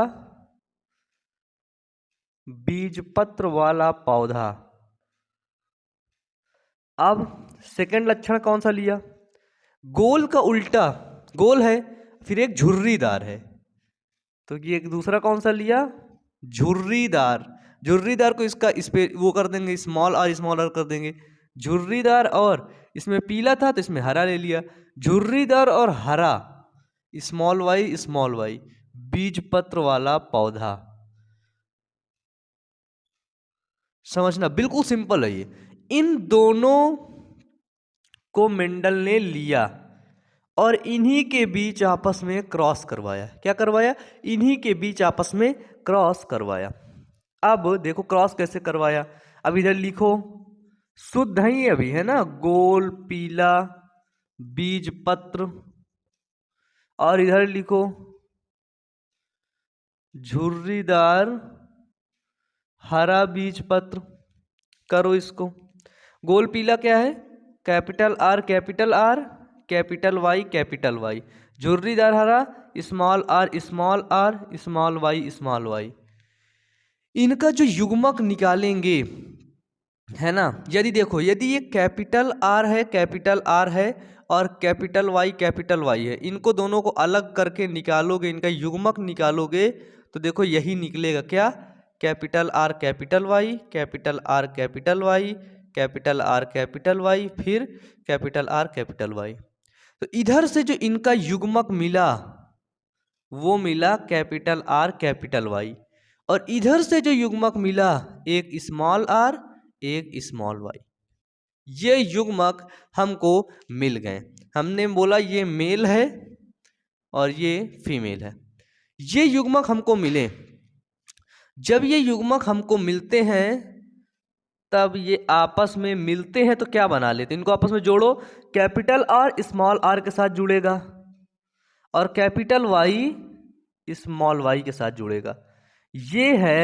बीजपत्र वाला पौधा। अब सेकंड लक्षण कौन सा लिया, गोल का उल्टा, गोल है फिर एक झुर्रीदार है, तो ये एक दूसरा कौन सा लिया, झुर्रीदार। झुर्रीदार को इसका इस पे वो कर देंगे, स्मॉल आर कर देंगे, झुर्रीदार, और इसमें पीला था तो इसमें हरा ले लिया, झुर्रीदार और हरा स्मॉल वाई, बीज पत्र वाला पौधा। समझना बिल्कुल सिंपल है ये। इन दोनों को मेंडल ने लिया और इन्हीं के बीच आपस में क्रॉस करवाया। क्या करवाया? इन्हीं के बीच आपस में क्रॉस करवाया। अब देखो क्रॉस कैसे करवाया। अब इधर लिखो, शुद्ध ही अभी है ना, गोल पीला बीज पत्र, और इधर लिखो झुर्रीदार हरा बीज पत्र। करो इसको। गोल पीला क्या है? Capital R capital R capital Y capital Y. झुर्रीदार हरा small R small R small Y. इनका जो युग्मक निकालेंगे है ना, यदि देखो, यदि ये कैपिटल आर है और कैपिटल वाई है, इनको दोनों को अलग करके निकालोगे, इनका युग्मक निकालोगे तो देखो यही निकलेगा। क्या? Capital R capital Y capital R capital Y capital R capital Y फिर कैपिटल आर कैपिटल वाई। तो इधर से जो इनका युग्मक मिला वो मिला कैपिटल आर कैपिटल वाई, और इधर से जो युग्मक मिला एक स्मॉल आर एक स्मॉल वाई। ये युग्मक हमको मिल गए। हमने बोला ये मेल है और ये फीमेल है। ये युग्मक हमको मिले। जब ये युग्मक हमको मिलते हैं तब ये आपस में मिलते हैं तो क्या बना लेते हैं? इनको आपस में जोड़ो। कैपिटल आर स्मॉल आर के साथ जुड़ेगा और कैपिटल वाई स्मॉल वाई के साथ जुड़ेगा। ये है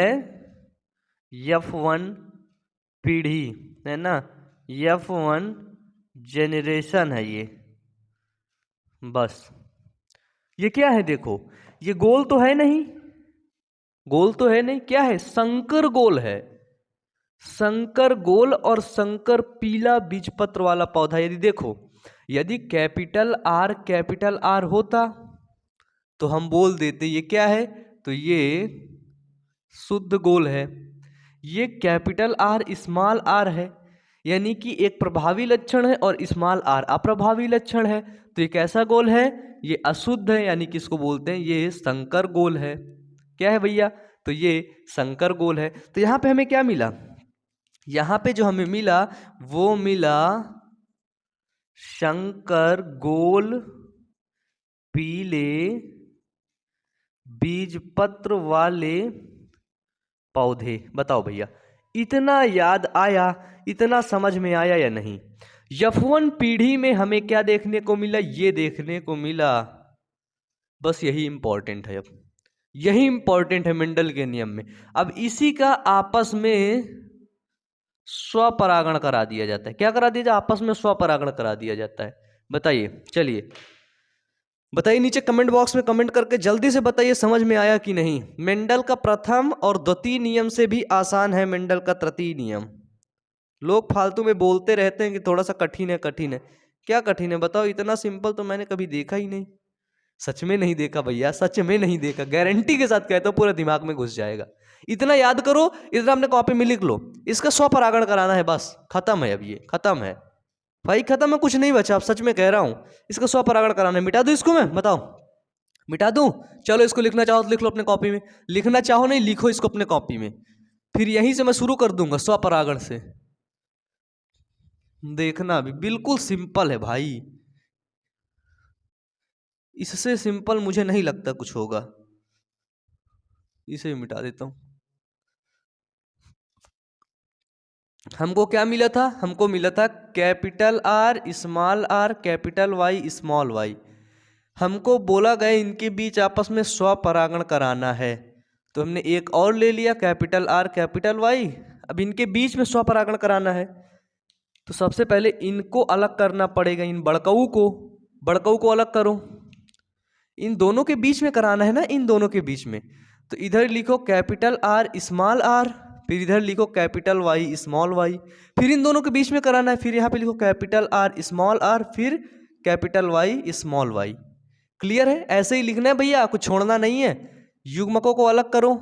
F1 पीढ़ी, है ना, F1 जेनरेशन है ये। बस ये क्या है? देखो ये गोल तो है नहीं, गोल तो है नहीं, क्या है? संकर गोल है। संकर गोल और संकर पीला बीजपत्र वाला पौधा। यदि देखो, यदि कैपिटल आर होता तो हम बोल देते ये क्या है, तो ये शुद्ध गोल है। ये कैपिटल आर स्मॉल आर है, यानी कि एक प्रभावी लक्षण है और स्मॉल आर अप्रभावी लक्षण है। तो ये कैसा गोल है? ये अशुद्ध है, यानी कि इसको बोलते हैं ये संकर गोल है। क्या है भैया? तो ये संकर गोल है। तो यहाँ पे हमें क्या मिला? यहाँ पे जो हमें मिला वो मिला शंकर गोल पीले बीजपत्र वाले पौधे। बताओ भैया, इतना याद आया, इतना समझ में आया या नहीं? F1 पीढ़ी में हमें क्या देखने को मिला? ये देखने को मिला। बस यही इंपॉर्टेंट है। अब यही इंपॉर्टेंट है मेंडल के नियम में। अब इसी का आपस में स्वपरागण करा दिया जाता है। क्या करा दिया जाता है? आपस में स्वपरागण करा दिया जाता है। बताइए, चलिए बताइए, नीचे कमेंट बॉक्स में कमेंट करके जल्दी से बताइए समझ में आया कि नहीं। मेंडल का प्रथम और द्वितीय नियम से भी आसान है मेंडल का तृतीय नियम। लोग फालतू में बोलते रहते हैं कि थोड़ा सा कठिन है कठिन है। क्या कठिन है बताओ? इतना सिंपल तो मैंने कभी देखा ही नहीं। सच में नहीं देखा भैया, सच में नहीं देखा, गारंटी के साथ कहता हूँ, पूरा दिमाग में घुस जाएगा। इतना याद करो, इतना अपने कॉपी में लिख लो, इसका स्वपरागण कराना है, बस खत्म है। अब ये खत्म है भाई, खत्म है, कुछ नहीं बचा। अब सच में कह रहा हूं, इसका स्वपरागण कराना है। मिटा दूं इसको मैं? बताओ मिटा दूं? चलो इसको लिखना चाहो तो लिख लो अपने कॉपी में, लिखना चाहो नहीं लिखो इसको अपने कॉपी में, फिर यहीं से मैं शुरू कर दूंगा स्वपरागण से। देखना अभी बिल्कुल सिंपल है भाई, इससे सिंपल मुझे नहीं लगता कुछ होगा। इसे भी मिटा देता हूं। हमको क्या मिला था? हमको मिला था capital R capital Y small Y. हमको बोला गया इनके बीच आपस में स्वपरागण कराना है, तो हमने एक और ले लिया कैपिटल आर कैपिटल वाई। अब इनके बीच में स्वपरागण कराना है तो सबसे पहले इनको अलग करना पड़ेगा। इन बड़कऊ को अलग करो। इन दोनों के बीच में कराना है ना, इन दोनों के बीच में। तो इधर लिखो कैपिटल आर स्मॉल आर, फिर इधर लिखो कैपिटल वाई स्मॉल वाई, फिर इन दोनों के बीच में कराना है। फिर यहाँ पे लिखो कैपिटल आर स्मॉल आर फिर capital Y small Y. Clear है? ऐसे ही लिखना है भैया, कुछ छोड़ना नहीं है। युग्मकों को अलग करो,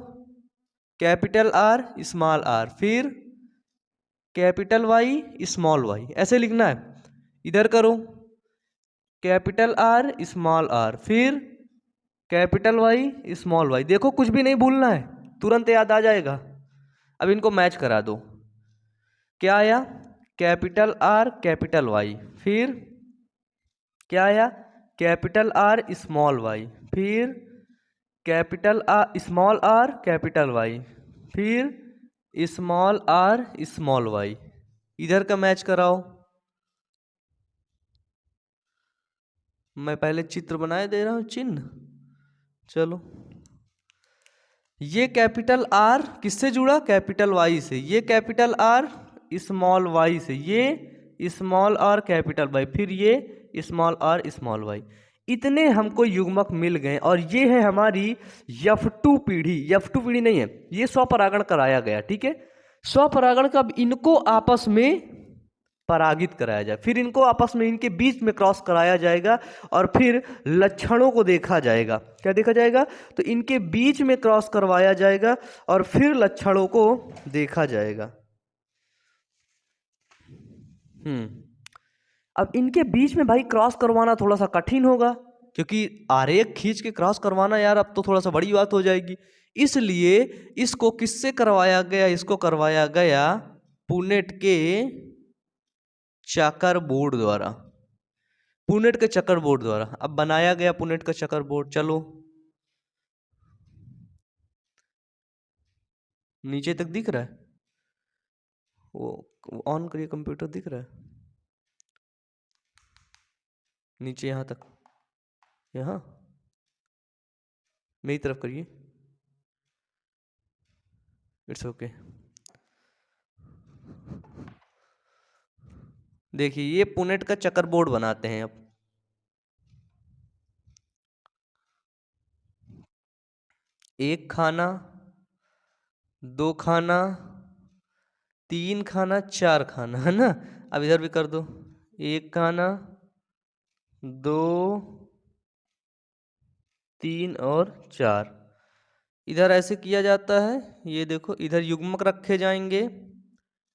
कैपिटल आर स्मॉल आर फिर कैपिटल वाई स्मॉल वाई, ऐसे लिखना है। इधर करो कैपिटल आर स्मॉल आर फिर कैपिटल वाई स्मॉल वाई। देखो कुछ भी नहीं भूलना है, तुरंत याद आ जाएगा। अब इनको मैच करा दो। क्या आया? कैपिटल आर कैपिटल वाई, फिर क्या आया? कैपिटल आर स्मॉल वाई, फिर capital R small R capital Y, फिर स्मॉल आर स्मॉल वाई। इधर का मैच कराओ। मैं पहले चित्र बनाए दे रहा हूं, चिन्ह। चलो, ये कैपिटल आर किससे जुड़ा? कैपिटल वाई से। ये कैपिटल आर स्मॉल वाई से। ये स्मॉल आर कैपिटल वाई, फिर ये स्मॉल आर स्मॉल वाई। इतने हमको युग्मक मिल गए और ये है हमारी F2 पीढ़ी। F2 पीढ़ी नहीं है, ये स्वपरागण कराया गया। ठीक है, स्वपरागण का अब इनको आपस में परागित कराया जाए, फिर इनको आपस में इनके बीच में क्रॉस कराया जाएगा और फिर लक्षणों को देखा जाएगा। क्या देखा जाएगा? तो इनके बीच में क्रॉस करवाया जाएगा और फिर लक्षणों को देखा जाएगा। अब इनके बीच में भाई क्रॉस करवाना थोड़ा सा कठिन होगा, क्योंकि आरेख खींच के क्रॉस करवाना यार अब तो थोड़ा सा बड़ी बात हो जाएगी। इसलिए इसको किससे करवाया गया? इसको करवाया गया पुनेट के चकर बोर्ड द्वारा। पुनेट के चकर बोर्ड द्वारा अब बनाया गया पुनेट का चकर बोर्ड। चलो नीचे तक दिख रहा है? वो ऑन करिए, कंप्यूटर दिख रहा है नीचे यहाँ तक? यहाँ मेरी तरफ करिए। It's okay. देखिए ये पुनेट का चकर बोर्ड बनाते हैं। अब एक खाना, दो खाना, तीन खाना, चार खाना, है ना? अब इधर भी कर दो। एक खाना, दो, तीन और चार। इधर ऐसे किया जाता है। ये देखो इधर युग्मक रखे जाएंगे।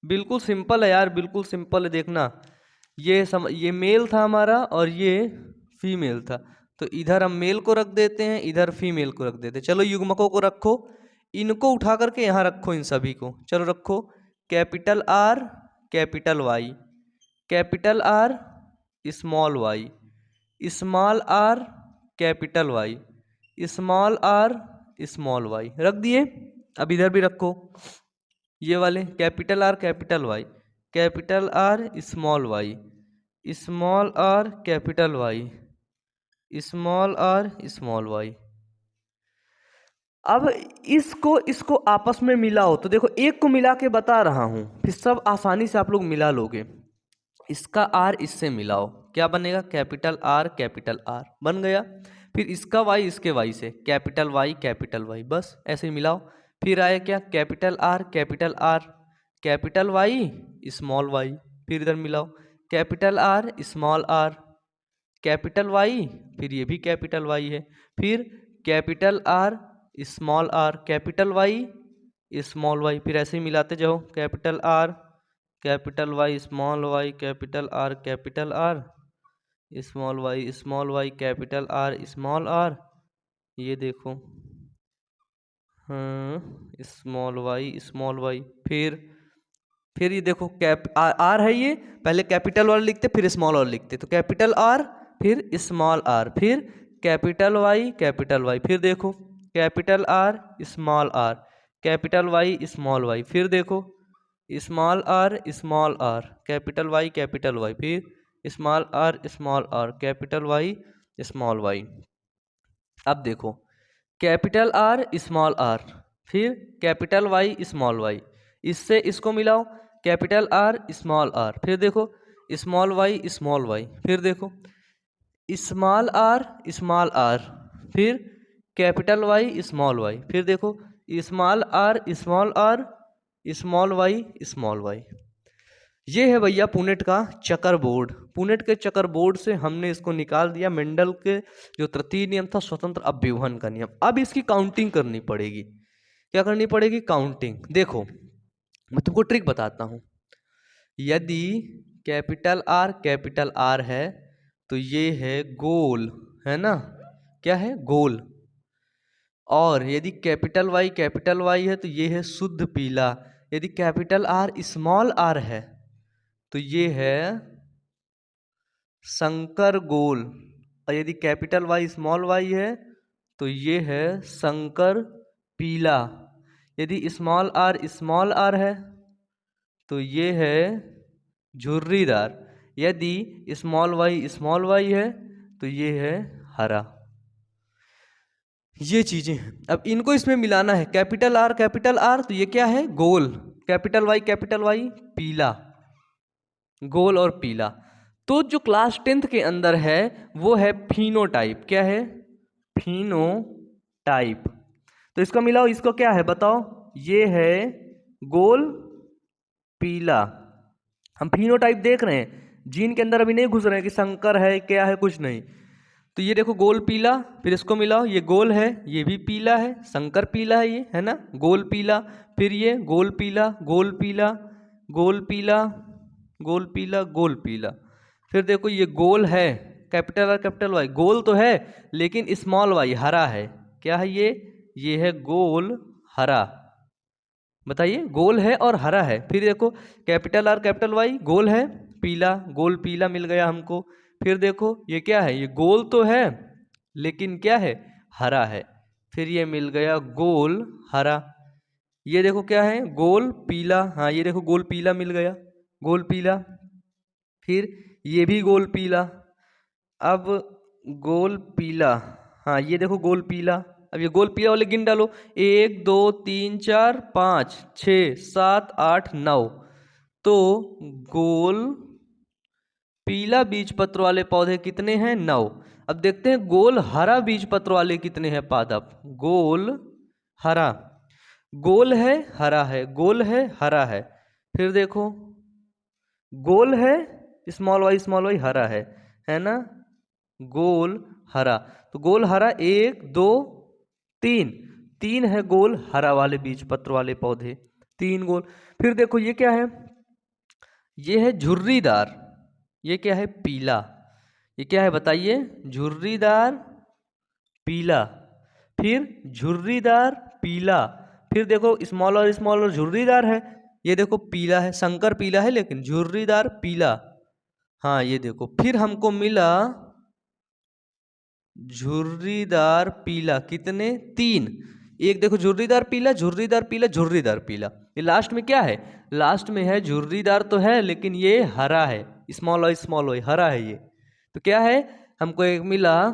बिल्कुल सिंपल है यार, बिल्कुल सिंपल है। देखना ये मेल था हमारा और ये फीमेल था, तो इधर हम मेल को रख देते हैं, इधर फीमेल को रख देते हैं। चलो युग्मकों को रखो, इनको उठा करके यहाँ रखो, इन सभी को चलो रखो। Capital R capital Y, capital R small Y, small R capital Y, small R small Y रख दिए। अब इधर भी रखो ये वाले capital R capital Y, capital R small Y, small R capital Y, small R small Y. अब इसको इसको आपस में मिलाओ, तो देखो एक को मिला के बता रहा हूं, फिर सब आसानी से आप लोग मिला लोगे। इसका आर इससे मिलाओ, क्या बनेगा? कैपिटल आर बन गया। फिर इसका वाई इसके वाई से, कैपिटल वाई, बस ऐसे ही मिलाओ। फिर आया क्या? Capital R capital Y small Y, फिर इधर मिलाओ capital R small R capital Y, फिर ये भी कैपिटल वाई है, फिर capital R capital Y small Y, फिर ऐसे ही मिलाते जाओ capital R capital Y small Y, capital R small Y, capital R small R. ये देखो स्मॉल वाई, फिर ये देखो आर है, ये पहले कैपिटल वाला लिखते फिर स्मॉल वाला लिखते, तो कैपिटल आर फिर स्मॉल आर, फिर कैपिटल वाई, फिर देखो capital R capital Y small Y, फिर देखो स्मॉल आर कैपिटल वाई, फिर small R capital Y small Y. अब देखो कैपिटल आर स्मॉल आर, फिर कैपिटल वाई स्मॉल वाई, इससे इसको मिलाओ कैपिटल आर स्मॉल आर, फिर देखो स्मॉल वाई, फिर देखो स्मॉल आर, फिर कैपिटल वाई स्मॉल वाई, फिर देखो स्मॉल आर स्मॉल वाई। ये है भैया पुनेट का चकर बोर्ड। पुनेट के चकर बोर्ड से हमने इसको निकाल दिया। मेंडल के जो तृतीय नियम था, स्वतंत्र अभ्युहन का नियम। अब इसकी काउंटिंग करनी पड़ेगी। क्या करनी पड़ेगी? काउंटिंग। देखो मैं तुमको ट्रिक बताता हूं। यदि कैपिटल आर है तो ये है गोल, है ना? क्या है? गोल। और यदि कैपिटल वाई है तो ये है शुद्ध पीला। यदि कैपिटल आर स्मॉल आर है तो ये है संकर गोल। और यदि कैपिटल वाई स्मॉल वाई है तो ये है संकर पीला। यदि स्मॉल आर है तो ये है झुर्रीदार। यदि स्मॉल वाई है तो ये है हरा। ये चीजें हैं। अब इनको इसमें मिलाना है, कैपिटल आर तो ये क्या है गोल, कैपिटल वाई पीला, गोल और पीला। तो जो क्लास 10th के अंदर है वो है फिनोटाइप। क्या है? फिनोटाइप। तो इसका मिलाओ, इसको क्या है बताओ? ये है गोल पीला। हम फिनोटाइप देख रहे हैं, जीन के अंदर अभी नहीं घुस रहे हैं कि संकर है क्या है, कुछ नहीं। तो ये देखो गोल पीला, फिर इसको मिलाओ, ये गोल है, ये भी पीला है, संकर पीला है ये, है ना, गोल पीला। फिर ये गोल पीला, गोल पीला, गोल पीला, गोल पीला, गोल पीला। फिर देखो ये गोल है, कैपिटल वाई, गोल तो है लेकिन स्मॉल वाई हरा है। क्या है ये है गोल हरा। बताइए, गोल है और हरा है। फिर देखो कैपिटल वाई गोल है, पीला, गोल पीला मिल गया हमको। फिर देखो ये क्या है, ये गोल तो है लेकिन क्या है, हरा है। फिर ये मिल गया गोल हरा। ये देखो क्या है, गोल पीला, हाँ ये देखो गोल पीला मिल गया, गोल पीला। फिर ये भी गोल पीला, अब गोल पीला, हाँ ये देखो गोल पीला। अब ये गोल पीला वाले गिन डालो, 1 2 3 4 5 6 7 8 9। तो गोल पीला बीज पत्र वाले पौधे कितने हैं? 9। अब देखते हैं गोल हरा बीज पत्र वाले कितने हैं पादप। गोल हरा, गोल है हरा है, गोल है हरा है। फिर देखो गोल है स्मॉल वाई हरा है ना, गोल हरा। तो गोल हरा 1 2 3, 3 है गोल हरा वाले बीज पत्र वाले पौधे, 3 गोल। फिर देखो ये क्या है, ये है झुर्रीदार। ये क्या है? पीला। ये क्या है बताइए? झुर्रीदार पीला। फिर झुर्रीदार पीला। फिर देखो स्मॉल और झुर्रीदार है, ये देखो पीला है, संकर पीला है लेकिन झुर्रीदार पीला। हाँ ये देखो, फिर हमको मिला झुर्रीदार पीला, कितने? 3। एक देखो झुर्रीदार पीला, झुर्रीदार पीला, झुर्रीदार पीला। ये लास्ट में क्या है? लास्ट में है झुर्रीदार तो है लेकिन ये हरा है, स्मॉल वाई हरा है ये। तो क्या है, हमको एक मिला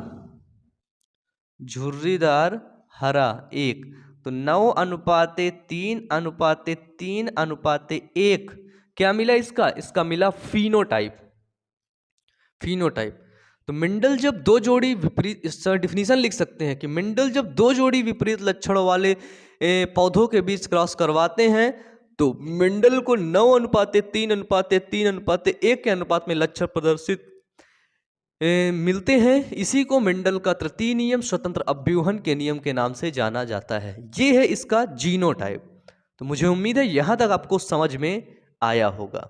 झुर्रीदार हरा 1। तो 9:3:3:3:1 क्या मिला इसका मिला फिनोटाइप। फिनोटाइप। तो मेंडल जब दो जोड़ी विपरीत, इसका डिफिनीशन लिख सकते हैं कि मेंडल जब दो जोड़ी विपरीत लक्षणों वाले पौधों के बीच क्रॉस करवाते हैं तो मेंडल को 9:3:3:1 के अनुपात में लक्षण प्रदर्शित मिलते हैं। इसी को मेंडल का तृतीय नियम स्वतंत्र अभ्यूहन के नियम के नाम से जाना जाता है। ये है इसका जीनोटाइप। तो मुझे उम्मीद है यहाँ तक आपको समझ में आया होगा।